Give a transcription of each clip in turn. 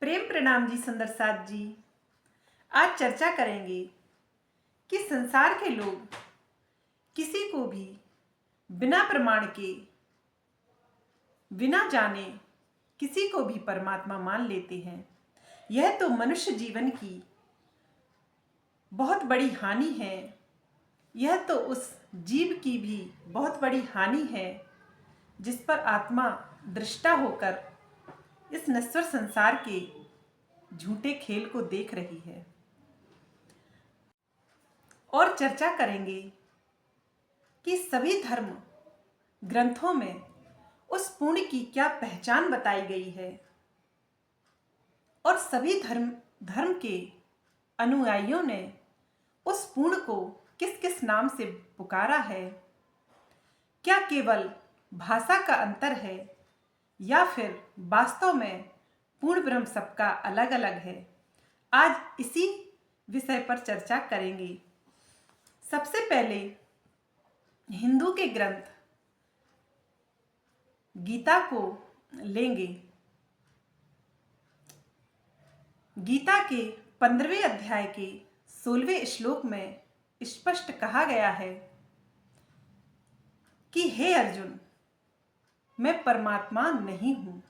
प्रेम प्रणाम जी सुंदर साथ जी। आज चर्चा करेंगे कि संसार के लोग किसी को भी बिना प्रमाण के, बिना जाने किसी को भी परमात्मा मान लेते हैं। यह तो मनुष्य जीवन की बहुत बड़ी हानि है। यह तो उस जीव की भी बहुत बड़ी हानि है जिस पर आत्मा दृष्टा होकर इस नश्वर संसार के झूठे खेल को देख रही है। और चर्चा करेंगे कि सभी धर्म ग्रंथों में उस पुण्य की क्या पहचान बताई गई है और सभी धर्म के अनुयायियों ने उस पुण्य को किस किस नाम से पुकारा है। क्या केवल भाषा का अंतर है या फिर वास्तव में पूर्ण ब्रह्म सबका अलग अलग है। आज इसी विषय पर चर्चा करेंगे। सबसे पहले हिंदू के ग्रंथ गीता को लेंगे। गीता के 15वें अध्याय के 16वें श्लोक में स्पष्ट कहा गया है कि हे अर्जुन, मैं परमात्मा नहीं हूं।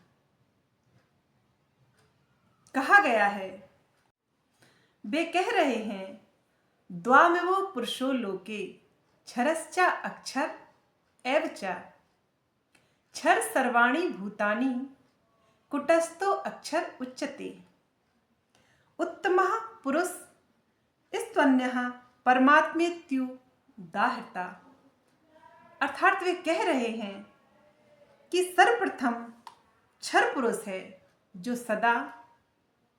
कहा गया है, वे कह रहे हैं द्वामेवो पुरुषो लोके क्षरश्चा अक्षर एव च क्षर सर्वाणि भूतानि कुटस्थो अक्षर उच्यते उत्तमः पुरुष स्त्वन्यः परमात्मेत्युदाहृता। अर्थात वे कह रहे हैं कि सर्वप्रथम क्षर पुरुष है जो सदा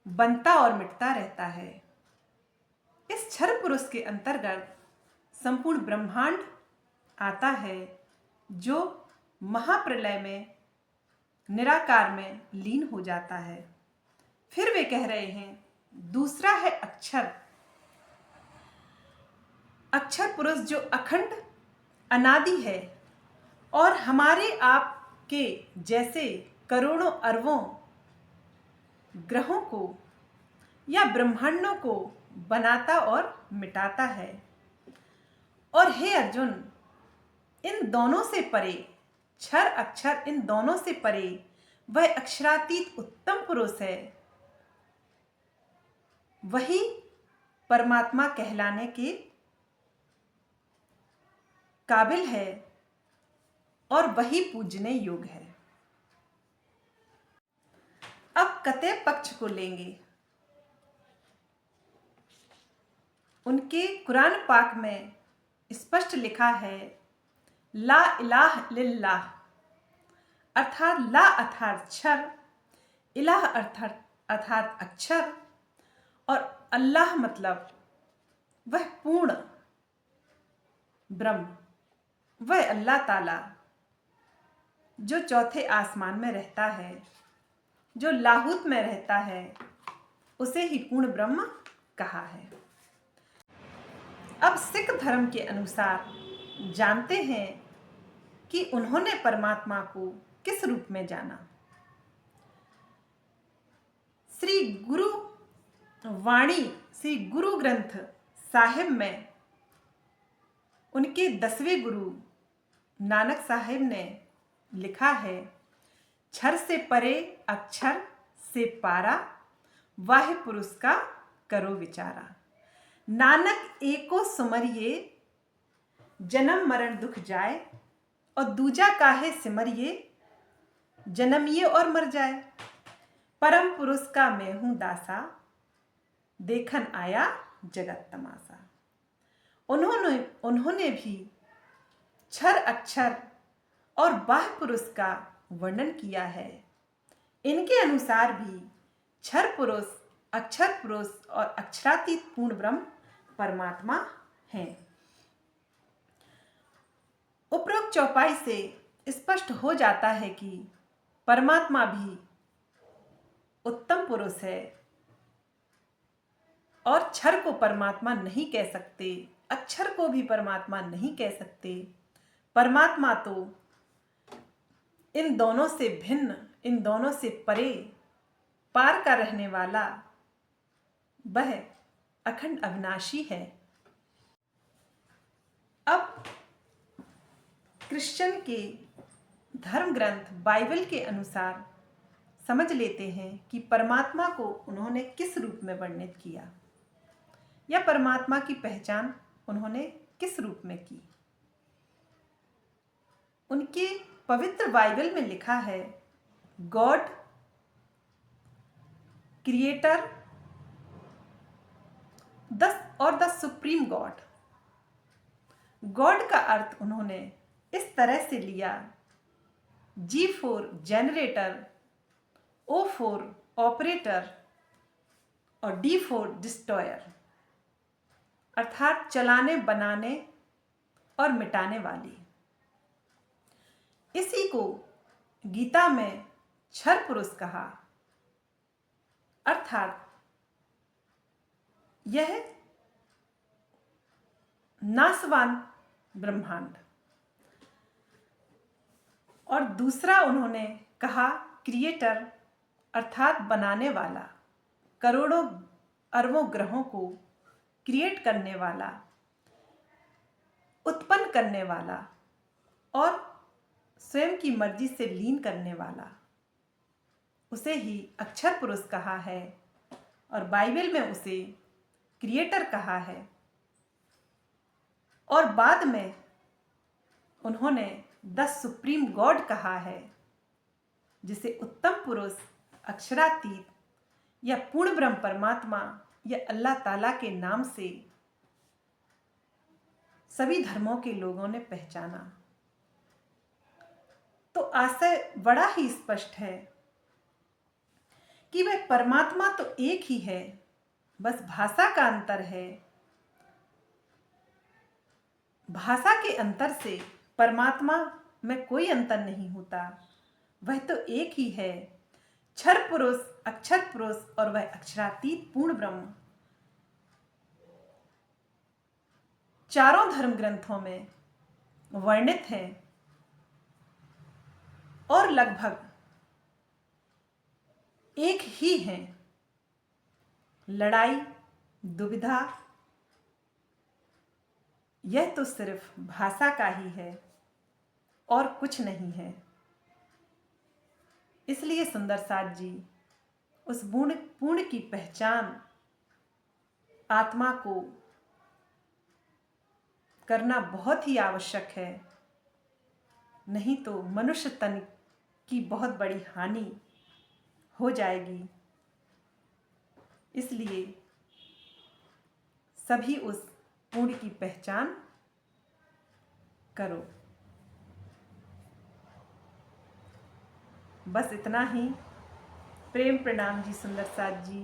बनता और मिटता रहता है। इस क्षर पुरुष के अंतर्गत संपूर्ण ब्रह्मांड आता है जो महाप्रलय में निराकार में लीन हो जाता है। फिर वे कह रहे हैं दूसरा है अक्षर। अक्षर पुरुष जो अखंड अनादि है और हमारे आप के जैसे करोड़ों अरबों ग्रहों को या ब्रह्मांडों को बनाता और मिटाता है। और हे अर्जुन, इन दोनों से परे क्षर अक्षर, इन दोनों से परे वह अक्षरातीत उत्तम पुरुष है। वही परमात्मा कहलाने के काबिल है और वही पूजने योग्य है। अब कते पक्ष को लेंगे। उनके कुरान पाक में स्पष्ट लिखा है ला इलाह इल्लल्लाह, अर्थात ला अर्थात क्षर, इलाह अर्थात अक्षर और अल्लाह मतलब वह पूर्ण ब्रह्म, वह अल्लाह ताला जो चौथे आसमान में रहता है, जो लाहूत में रहता है, उसे ही पूर्ण ब्रह्म कहा है। अब सिख धर्म के अनुसार जानते हैं कि उन्होंने परमात्मा को किस रूप में जाना। श्री गुरु वाणी, श्री गुरु ग्रंथ साहिब में उनके 10वें गुरु नानक साहिब ने लिखा है क्षर से परे अक्षर से पारा, वाहे पुरुष का करो विचारा। नानक एको सुमरिए जन्म मरण दुख जाए, और दूजा काहे सिमरिए जन्मिए और मर जाए। परम पुरुष का मैं हूं दासा, देखन आया जगत तमाशा। उन्होंने भी क्षर अक्षर और बाह्य पुरुष का वर्णन किया है। इनके अनुसार भी क्षर पुरुष, अक्षर पुरुष और अक्षरातीत पूर्ण ब्रह्म परमात्मा हैं। उपरोक्त चौपाई से स्पष्ट हो जाता है कि परमात्मा भी उत्तम पुरुष है और क्षर को परमात्मा नहीं कह सकते, अक्षर को भी परमात्मा नहीं कह सकते। परमात्मा तो इन दोनों से भिन्न, इन दोनों से परे पार का रहने वाला, वह अखंड अविनाशी है। अब क्रिश्चियन के धर्म ग्रंथ बाइबल के अनुसार समझ लेते हैं कि परमात्मा को उन्होंने किस रूप में वर्णित किया या परमात्मा की पहचान उन्होंने किस रूप में की। उनके पवित्र बाइबल में लिखा है, God creator the supreme God. God का अर्थ उन्होंने इस तरह से लिया, G for generator, O for operator और D फॉर डिस्ट्रॉयर, अर्थात चलाने, बनाने और मिटाने वाली। इसी को गीता में क्षर पुरुष कहा, अर्थात यह नाशवान ब्रह्मांड। और दूसरा उन्होंने कहा क्रिएटर, अर्थात बनाने वाला, करोड़ों अरबों ग्रहों को क्रिएट करने वाला, उत्पन्न करने वाला और स्वयं की मर्जी से लीन करने वाला, उसे ही अक्षर पुरुष कहा है और बाइबल में उसे क्रिएटर कहा है। और बाद में उन्होंने द सुप्रीम गॉड कहा है, जिसे उत्तम पुरुष, अक्षरातीत या पूर्ण ब्रह्म परमात्मा या अल्लाह ताला के नाम से सभी धर्मों के लोगों ने पहचाना। तो आशय बड़ा ही स्पष्ट है कि वह परमात्मा तो एक ही है, बस भाषा का अंतर है। भाषा के अंतर से परमात्मा में कोई अंतर नहीं होता, वह तो एक ही है, क्षर पुरुष, अक्षर पुरुष और वह अक्षरातीत पूर्ण ब्रह्म। चारों धर्म ग्रंथों में वर्णित है और लगभग एक ही हैं। लड़ाई, दुविधा, यह तो सिर्फ भाषा का ही है और कुछ नहीं है। इसलिए सुंदर साथ जी उस पूर्ण की पहचान आत्मा को करना बहुत ही आवश्यक है, नहीं तो मनुष्य तन की बहुत बड़ी हानि हो जाएगी। इसलिए सभी उस पूर्ण की पहचान करो। बस इतना ही। प्रेम प्रणाम जी सुंदर साथ जी।